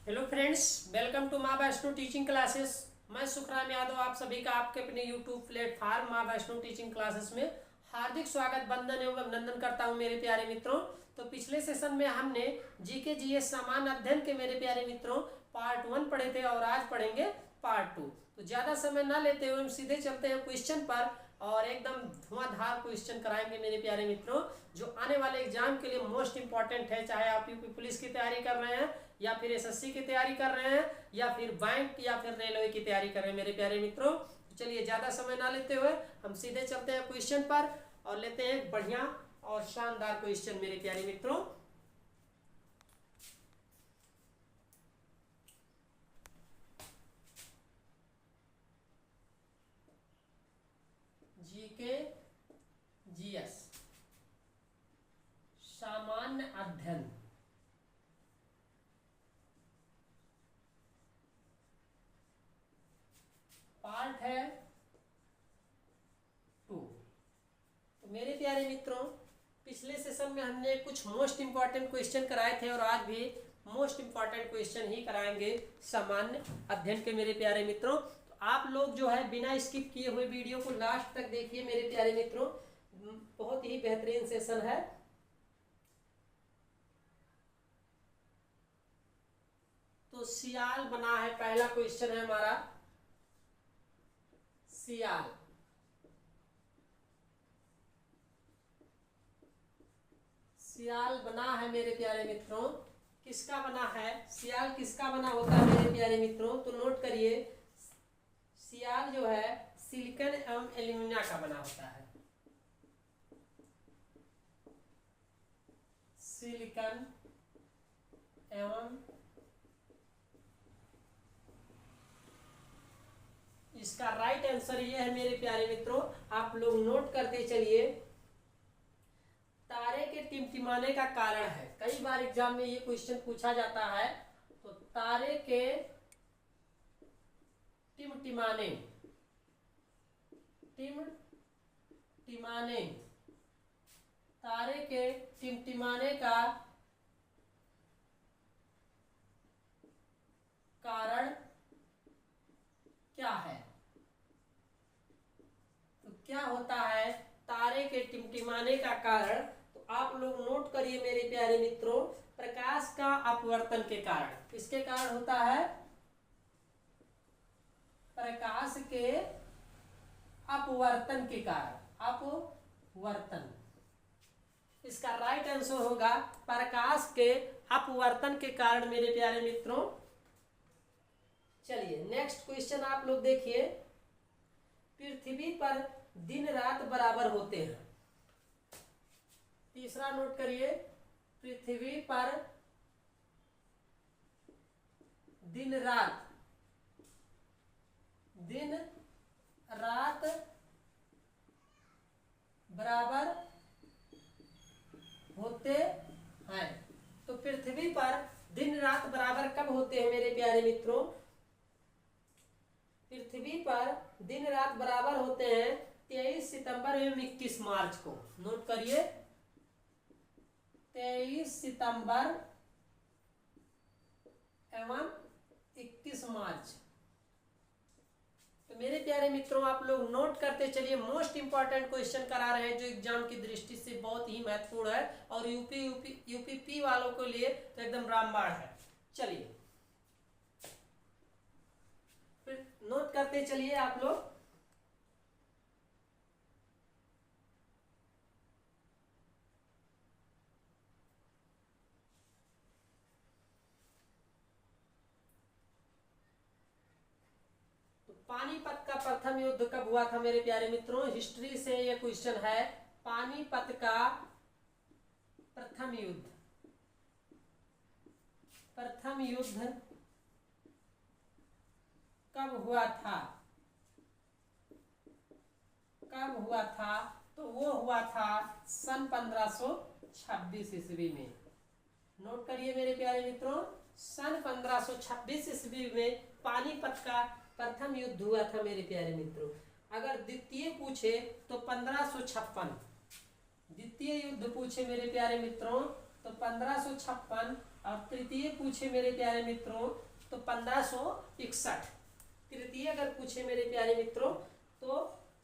Hello friends, welcome to माँ Vaishno teaching classes. मैं सुखराम यादव आप सभी का आपके अपने यूट्यूब प्लेटफॉर्म माँ वैष्णो टीचिंग क्लासेस में हार्दिक स्वागत, वंदन एवं अभिनंदन करता हूँ मेरे प्यारे मित्रों। तो पिछले सेशन में हमने जीके जीएस सामान्य अध्ययन के मेरे प्यारे मित्रों पार्ट 1 पढ़े थे और आज पढ़ेंगे पार्ट 2। तो ज़्यादा समय ना लेते हुए हम सीधे चलते हैं क्वेश्चन पर और एकदम धुआंधार क्वेश्चन कराएंगे मेरे प्यारे मित्रों, जो आने वाले एग्जाम के लिए मोस्ट इंपॉर्टेंट है। चाहे आप यूपी पुलिस की तैयारी कर रहे हैं या फिर एसएससी की तैयारी कर रहे हैं या फिर बैंक या फिर रेलवे की तैयारी कर रहे हैं मेरे प्यारे मित्रों। तो चलिए ज़्यादा समय ना लेते हुए हम सीधे चलते हैं क्वेश्चन पर और लेते हैं बढ़िया और शानदार क्वेश्चन मेरे प्यारे मित्रों। जीके जीएस सामान्य अध्ययन पार्ट है 2। तो मेरे प्यारे मित्रों, पिछले सेशन में हमने कुछ मोस्ट इंपॉर्टेंट क्वेश्चन कराए थे और आज भी मोस्ट इंपॉर्टेंट क्वेश्चन ही कराएंगे सामान्य अध्ययन के मेरे प्यारे मित्रों। तो आप लोग जो है बिना स्किप किए हुए वीडियो को लास्ट तक देखिए मेरे प्यारे मित्रों, बहुत ही बेहतरीन सेशन है। तो सियाल बना है, पहला क्वेश्चन है हमारा सियाल। सियाल बना है मेरे प्यारे मित्रों, किसका बना है? सियाल किसका बना होता है मेरे प्यारे मित्रों? तो नोट करिए, सियाल जो है सिलिकॉन एवं एल्यूमिनियम का बना होता है। सिलिकॉन एवं इसका राइट आंसर ये है मेरे प्यारे मित्रों, आप लोग नोट करते चलिए। तारे के टिमटिमाने का कारण है, कई बार एग्जाम में ये क्वेश्चन पूछा जाता है। तो तारे के टिमटिमाने टिमटिमाने तारे के टिमटिमाने का कारण क्या है? तो क्या होता है तारे के टिमटिमाने का कारण? तो आप लोग नोट करिए मेरे प्यारे मित्रों, प्रकाश का अपवर्तन के कारण। किसके कारण होता है? प्रकाश के अपवर्तन के कारण। अपवर्तन, इसका राइट आंसर होगा प्रकाश के अपवर्तन के कारण मेरे प्यारे मित्रों। चलिए नेक्स्ट क्वेश्चन आप लोग देखिए, पृथ्वी पर दिन रात बराबर होते हैं। तीसरा नोट करिए, पृथ्वी पर दिन रात बराबर होते हैं। तो पृथ्वी पर दिन रात बराबर कब होते हैं मेरे प्यारे मित्रों? पृथ्वी पर दिन रात बराबर होते हैं 23 सितंबर एवं 21 मार्च को। नोट करिए, 23 सितंबर एवं 21 मार्च। तो मेरे प्यारे मित्रों आप लोग नोट करते चलिए, मोस्ट इंपॉर्टेंट क्वेश्चन करा रहे हैं जो एग्जाम की दृष्टि से बहुत ही महत्वपूर्ण है और यूपी वालों के लिए तो एकदम रामबाण है। चलिए फिर नोट करते चलिए आप लोग। पानीपत का प्रथम युद्ध कब हुआ था मेरे प्यारे मित्रों? हिस्ट्री से यह क्वेश्चन है। पानीपत का प्रथम युद्ध कब हुआ था? तो वो हुआ था सन 1526 ईस्वी में। नोट करिए मेरे प्यारे मित्रों, सन 1526 ईस्वी में पानीपत का प्रथम युद्ध हुआ था मेरे प्यारे मित्रों। अगर द्वितीय पूछे तो 1556, द्वितीय युद्ध पूछे मेरे प्यारे मित्रों तो 1556 और तृतीय पूछे मेरे प्यारे मित्रों तो 1561। तृतीय अगर पूछे मेरे प्यारे मित्रों तो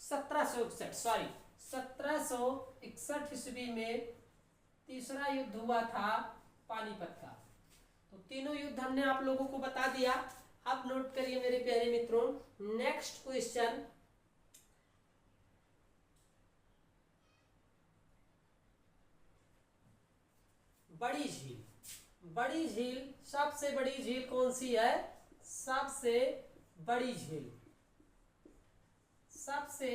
1761 ईस्वी में तीसरा युद्ध हुआ था पानीपत का। तो तीनों युद्ध हमने आप लोगों को बता दिया। अब नोट करिए मेरे प्यारे मित्रों, नेक्स्ट क्वेश्चन, बड़ी झील। बड़ी झील, सबसे बड़ी झील कौन सी है? सबसे बड़ी झील, सबसे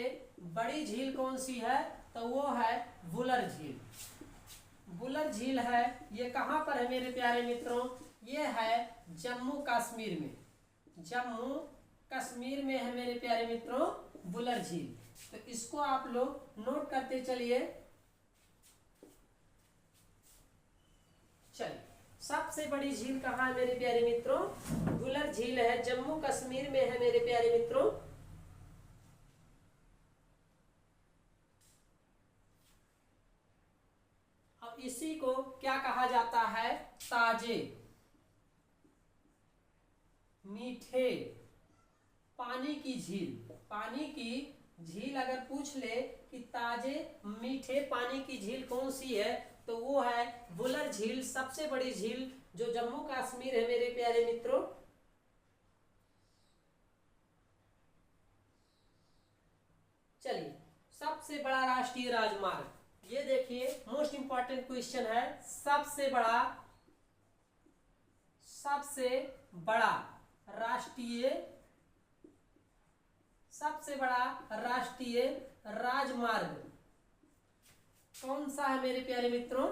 बड़ी झील कौन सी है? तो वो है वुलर झील। वुलर झील है, ये कहां पर है मेरे प्यारे मित्रों? ये है जम्मू कश्मीर में। जम्मू कश्मीर में है मेरे प्यारे मित्रों वुलर झील। तो इसको आप लोग नोट करते चलिए। चलिए, सबसे बड़ी झील कहाँ है मेरे प्यारे मित्रों? वुलर झील है, जम्मू कश्मीर में है मेरे प्यारे मित्रों। अब इसी को क्या कहा जाता है? ताजे मीठे पानी की झील। पानी की झील अगर पूछ ले कि ताजे मीठे पानी की झील कौन सी है तो वो है वुलर झील, सबसे बड़ी झील जो जम्मू कश्मीर है मेरे प्यारे मित्रों। चलिए, सबसे बड़ा राष्ट्रीय राजमार्ग, ये देखिए मोस्ट इंपॉर्टेंट क्वेश्चन है। सबसे बड़ा राष्ट्रीय सबसे बड़ा राष्ट्रीय राजमार्ग कौन सा है मेरे प्यारे मित्रों?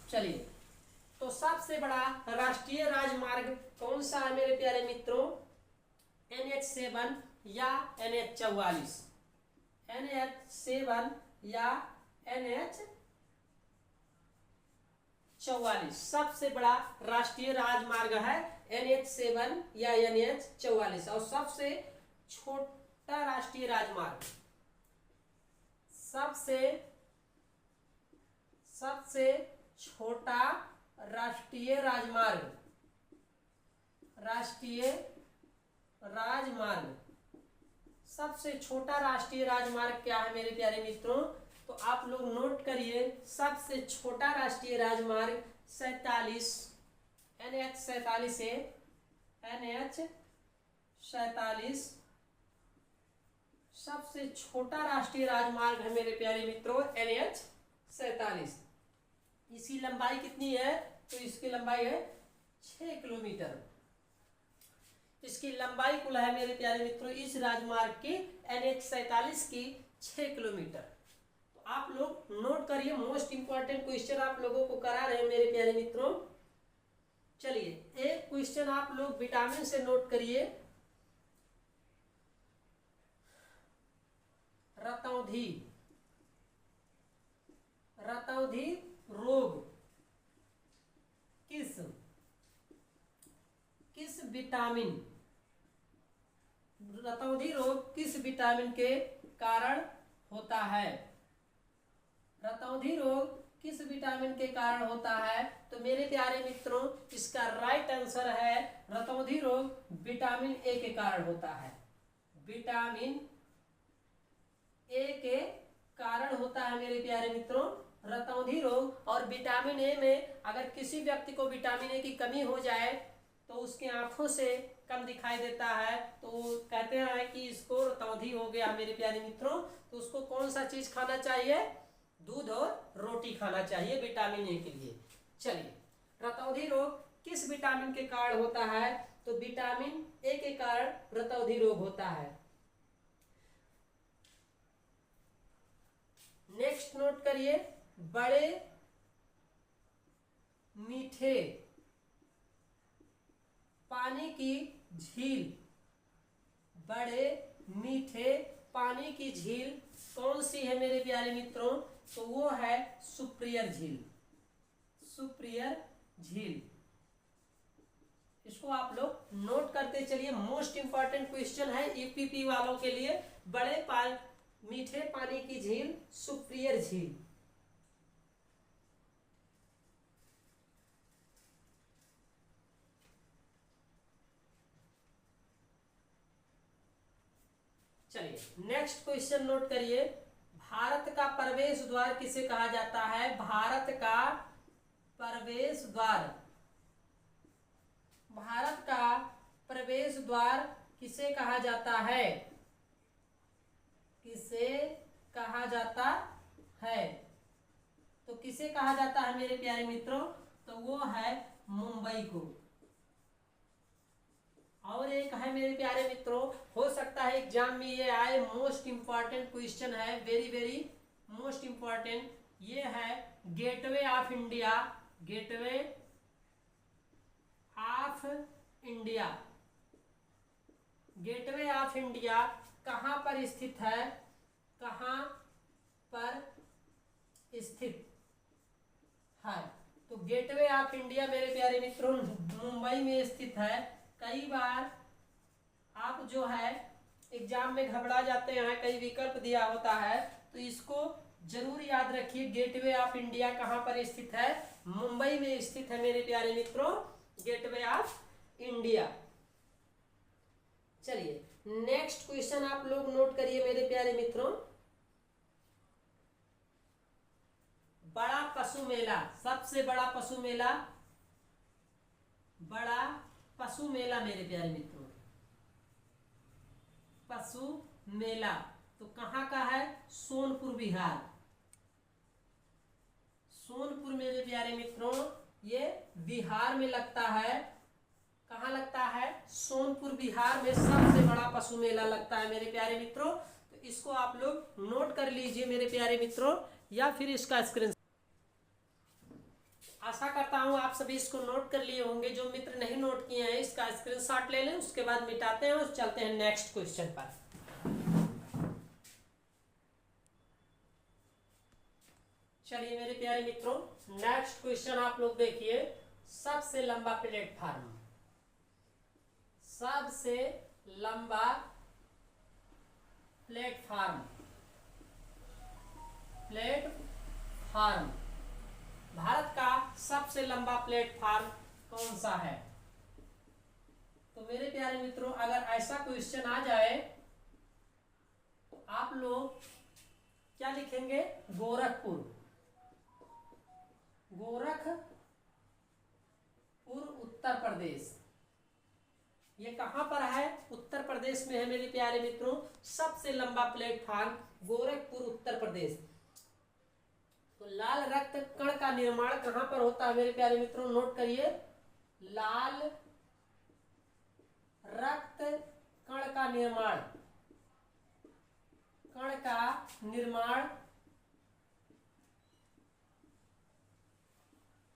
चलिए, तो सबसे बड़ा राष्ट्रीय राजमार्ग कौन सा है मेरे प्यारे मित्रों? NH7 या NH44। NH7 या NH44 सबसे बड़ा राष्ट्रीय राजमार्ग है NH7 या NH44। और सबसे छोटा राष्ट्रीय राजमार्ग, सबसे छोटा राष्ट्रीय राजमार्ग, सबसे छोटा राष्ट्रीय राजमार्ग क्या है मेरे प्यारे मित्रों? तो आप लोग नोट करिए, सबसे छोटा राष्ट्रीय राजमार्ग 47 NH47 है। NH47 सबसे छोटा राष्ट्रीय राजमार्ग है मेरे प्यारे मित्रों NH47। इसकी लंबाई कितनी है? तो इसकी लंबाई है 6 किलोमीटर। इसकी लंबाई कुल है मेरे प्यारे मित्रों इस राजमार्ग की NH47 की 6 किलोमीटर। तो आप लोग नोट करिए, मोस्ट इंपॉर्टेंट क्वेश्चन आप लोगों को करा रहे हैं मेरे प्यारे मित्रों। चलिए, एक क्वेश्चन आप लोग विटामिन से नोट करिए। रतौंधी रोग किस विटामिन, रतौंधी रोग किस विटामिन के कारण होता है? रतौंधी रोग किस विटामिन के कारण होता है? तो मेरे प्यारे मित्रों इसका राइट आंसर है रतौंधी रोग विटामिन ए के कारण होता है। विटामिन ए के कारण होता है मेरे प्यारे मित्रों रतौंधी रोग। और विटामिन ए में अगर किसी व्यक्ति को विटामिन ए की कमी हो जाए तो उसकी आंखों से कम दिखाई देता है, तो कहते हैं कि इसको रतौंधी हो गया मेरे प्यारे मित्रों। तो उसको कौन सा चीज खाना चाहिए? दूध और रोटी खाना चाहिए विटामिन ए के लिए। चलिए, रतौंधी रोग किस विटामिन के कारण होता है? तो विटामिन ए के कारण रतौंधी रोग होता है। नेक्स्ट नोट करिए, बड़े मीठे पानी की झील। बड़े मीठे पानी की झील कौन सी है मेरे प्यारे मित्रों? तो वो है सुप्रियर झील। सुप्रियर झील, इसको आप लोग नोट करते चलिए, मोस्ट इंपॉर्टेंट क्वेश्चन है यूपीपी वालों के लिए। बड़े मीठे पानी की झील सुप्रियर झील। चलिए नेक्स्ट क्वेश्चन नोट करिए। भारत का प्रवेश द्वार किसे कहा जाता है? भारत का प्रवेश द्वार, भारत का प्रवेश द्वार किसे कहा जाता है? किसे कहा जाता है? तो किसे कहा जाता है मेरे प्यारे मित्रों? तो वो है मुंबई को। और एक है मेरे प्यारे मित्रों, हो सकता है एग्जाम में ये आए, मोस्ट इंपॉर्टेंट क्वेश्चन है, वेरी वेरी मोस्ट इंपॉर्टेंट, ये है gateway of India. Gateway of India, gateway of India कहाँ पर स्थित है? कहाँ पर स्थित है? तो गेटवे ऑफ इंडिया मेरे प्यारे मित्रों मुंबई में स्थित है। कई बार आप जो है एग्जाम में घबरा जाते हैं, कई विकल्प दिया होता है, तो इसको जरूर याद रखिए। गेटवे ऑफ इंडिया कहाँ पर स्थित है? मुंबई में स्थित है मेरे प्यारे मित्रों, गेटवे ऑफ इंडिया। चलिए नेक्स्ट क्वेश्चन आप लोग नोट करिए मेरे प्यारे मित्रों। बड़ा पशु मेला, सबसे बड़ा पशु मेला, बड़ा पशु मेला मेरे प्यारे मित्रों, पशु मेला तो कहाँ का है? सोनपुर बिहार। सोनपुर मेरे प्यारे मित्रों ये बिहार में लगता है। कहाँ लगता है? सोनपुर बिहार में सबसे बड़ा पशु मेला लगता है मेरे प्यारे मित्रों। तो इसको आप लोग नोट कर लीजिए मेरे प्यारे मित्रों, या फिर इसका स्क्रीन, आशा करता हूं आप सभी इसको नोट कर लिए होंगे। जो मित्र नहीं नोट किए हैं इसका स्क्रीनशॉट ले लें, उसके बाद मिटाते हैं और चलते हैं नेक्स्ट क्वेश्चन पर। चलिए मेरे प्यारे मित्रों नेक्स्ट क्वेश्चन आप लोग देखिए। सबसे लंबा प्लेटफार्म, सबसे लंबा प्लेटफार्म, प्लेटफार्म, भारत का सबसे लंबा प्लेटफार्म कौन सा है? तो मेरे प्यारे मित्रों अगर ऐसा क्वेश्चन आ जाए तो आप लोग क्या लिखेंगे? गोरखपुर, गोरखपुर उत्तर प्रदेश। ये कहां पर है? उत्तर प्रदेश में है मेरे प्यारे मित्रों। सबसे लंबा प्लेटफार्म गोरखपुर उत्तर प्रदेश। तो लाल रक्त कण का निर्माण कहां पर होता है मेरे प्यारे मित्रों? नोट करिए, लाल रक्त कण का निर्माण, कण का निर्माण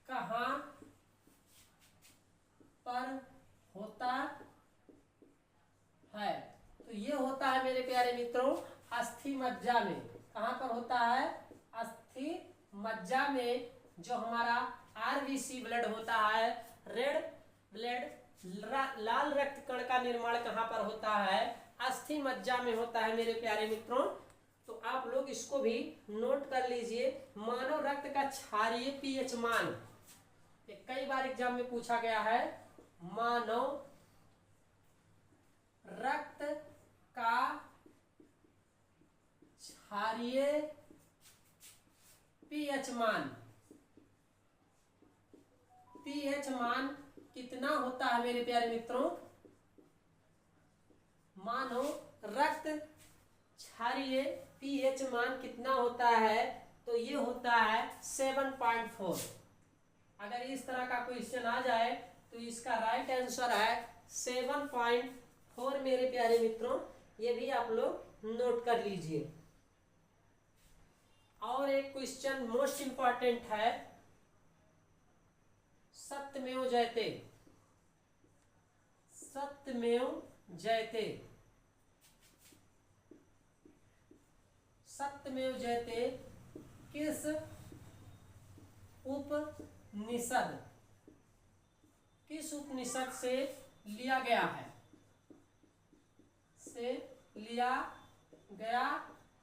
कहां पर होता है? तो ये होता है मेरे प्यारे मित्रों अस्थि मज्जा में। कहां पर होता है? अस्थि मज्जा में। जो हमारा आरबीसी ब्लड होता है, रेड ब्लड, लाल रक्त कण का निर्माण कहां पर होता है? अस्थि मज्जा में होता है मेरे प्यारे मित्रों। तो आप लोग इसको भी नोट कर लीजिए। मानव रक्त का क्षारीय पीएच मान, कई बार एग्जाम में पूछा गया है। मानव रक्त का क्षारीय पीएच मान, पीएच मान कितना होता है मेरे प्यारे मित्रों? मानव रक्त क्षारीय पीएच मान कितना होता है? तो ये होता है 7.4। अगर इस तरह का क्वेश्चन आ जाए तो इसका राइट आंसर है 7.4 मेरे प्यारे मित्रों। ये भी आप लोग नोट कर लीजिए। और एक क्वेश्चन मोस्ट इंपॉर्टेंट है, सत्यमेव जयते, सत्यमेव जयते, सत्यमेव जयते किस उपनिषद, किस उपनिषद से लिया गया है? से लिया गया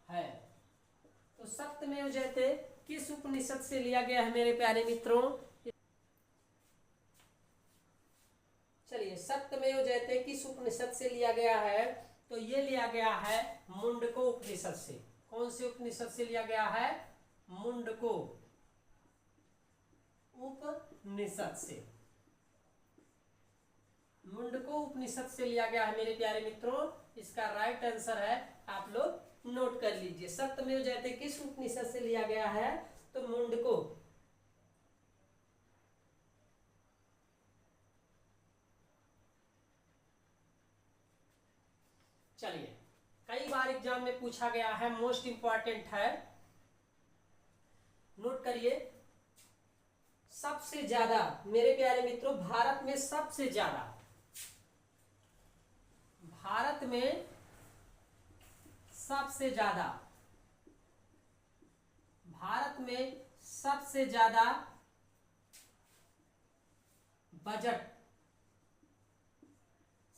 है। तो सत्यमेव जयते किस उपनिषद से लिया गया है मेरे प्यारे मित्रों? चलिए सत्यमेव जयते किस उपनिषद से लिया गया है? तो ये लिया गया है मुंडको उपनिषद से। कौन से उपनिषद से लिया गया है? मुंडको उपनिषद से। मुंडको उपनिषद से लिया गया है मेरे प्यारे मित्रों। इसका राइट आंसर है, आप लोग नोट कर लीजिए। सत्यमेव जयते किस उपनिषद से लिया गया है? तो मुंडको। चलिए, कई बार एग्जाम में पूछा गया है, मोस्ट इंपॉर्टेंट है, नोट करिए। सबसे ज्यादा मेरे प्यारे मित्रों, भारत में सबसे ज्यादा, भारत में सबसे ज्यादा, भारत में सबसे ज्यादा बजट,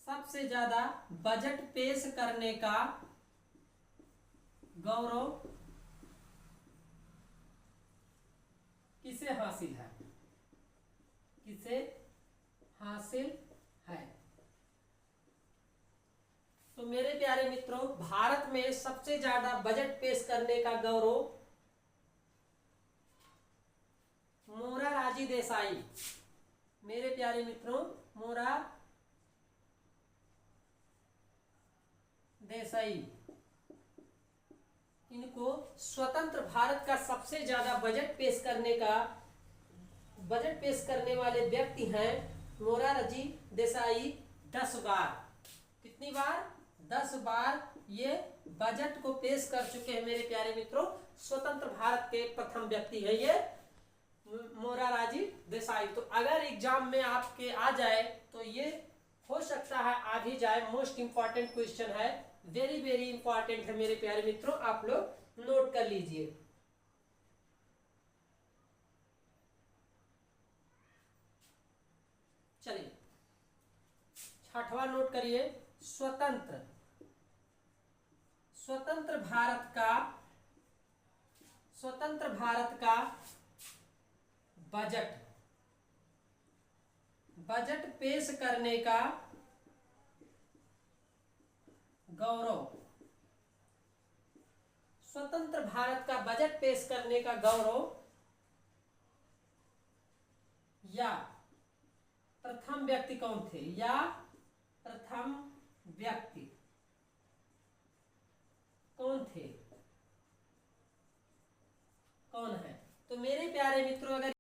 सबसे ज्यादा बजट पेश करने का गौरव किसे हासिल है? किसे हासिल है? तो मेरे प्यारे मित्रों, भारत में सबसे ज्यादा बजट पेश करने का गौरव मोरारजी देसाई। मेरे प्यारे मित्रों, मोरारजी देसाई, इनको स्वतंत्र भारत का सबसे ज्यादा बजट पेश करने वाले व्यक्ति हैं मोरारजी देसाई। 10 बार, कितनी बार? 10 बार ये बजट को पेश कर चुके हैं मेरे प्यारे मित्रों। स्वतंत्र भारत के प्रथम व्यक्ति है ये मोरारजी देसाई। तो अगर एग्जाम में आपके आ जाए तो ये हो सकता है आ भी जाए। मोस्ट इंपॉर्टेंट क्वेश्चन है, वेरी वेरी इंपॉर्टेंट है मेरे प्यारे मित्रों, आप लोग नोट कर लीजिए। चलिए, 6वां नोट करिए। स्वतंत्र भारत का बजट पेश करने का गौरव, स्वतंत्र भारत का बजट पेश करने का गौरव या प्रथम व्यक्ति कौन थे? या प्रथम व्यक्ति कौन थे? कौन है? तो मेरे प्यारे मित्रों, अगर